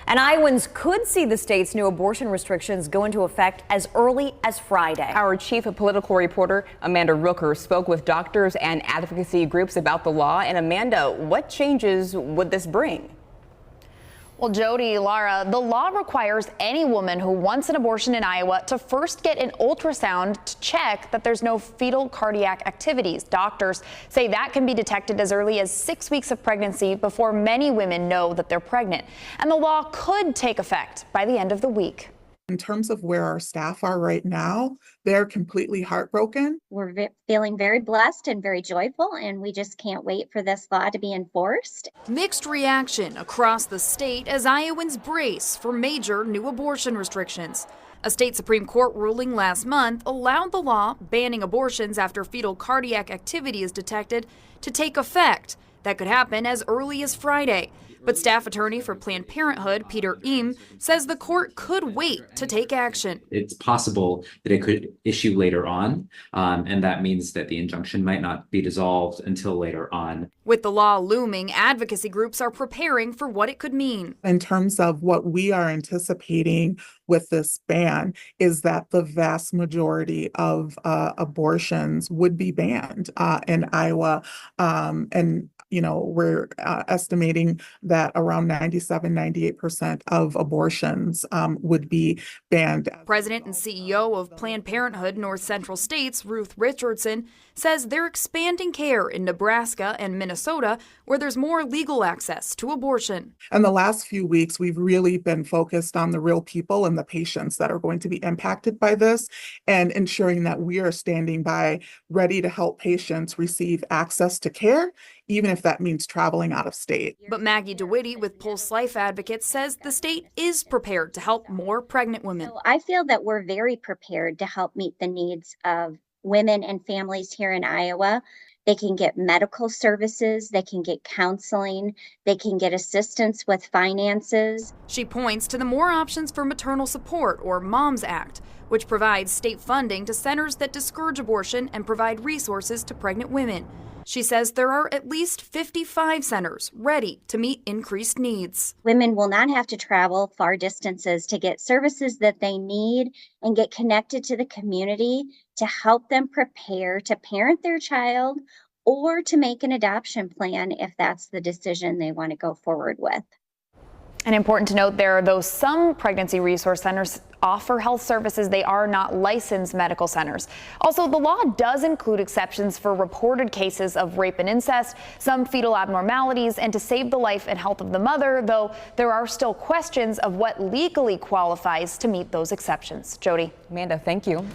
And Iowans could see the state's new abortion restrictions go into effect as early as Friday. Our chief political reporter, Amanda Rooker, spoke with doctors and advocacy groups about the law. And Amanda, what changes would this bring? Well, Jody, Laura, the law requires any woman who wants an abortion in Iowa to first get an ultrasound to check that there's no fetal cardiac activities. Doctors say that can be detected as early as 6 weeks of pregnancy before many women know that they're pregnant. And the law could take effect by the end of the week. In terms of where our staff are right now, they're completely heartbroken. We're feeling very blessed and very joyful, and we just can't wait for this law to be enforced. Mixed reaction across the state as Iowans brace for major new abortion restrictions. A state Supreme Court ruling last month allowed the law banning abortions after fetal cardiac activity is detected to take effect. That could happen as early as Friday. But staff attorney for Planned Parenthood, Peter Ehm, says the court could wait to take action. It's possible that it could issue later on, and that means that the injunction might not be dissolved until later on. With the law looming, advocacy groups are preparing for what it could mean. In terms of what we are anticipating with this ban is that the vast majority of abortions would be banned in Iowa. And we're estimating that around 97-98% of abortions would be banned. President and CEO of Planned Parenthood North Central States, Ruth Richardson, says they're expanding care in Nebraska and Minnesota, where there's more legal access to abortion. In the last few weeks, we've really been focused on the real people and the patients that are going to be impacted by this, and ensuring that we are standing by, ready to help patients receive access to care, even if that means traveling out of state. But Maggie DeWitty with Pulse Life Advocates says the state is prepared to help more pregnant women. So I feel that we're very prepared to help meet the needs of women and families here in Iowa. They can get medical services, they can get counseling, they can get assistance with finances. She points to the More Options for Maternal Support, or MOMS Act, which provides state funding to centers that discourage abortion and provide resources to pregnant women. She says there are at least 55 centers ready to meet increased needs. Women will not have to travel far distances to get services that they need and get connected to the community to help them prepare to parent their child or to make an adoption plan if that's the decision they want to go forward with. And important to note there, though some pregnancy resource centers offer health services, they are not licensed medical centers. Also, the law does include exceptions for reported cases of rape and incest, some fetal abnormalities, and to save the life and health of the mother, though there are still questions of what legally qualifies to meet those exceptions. Jody. Amanda, thank you.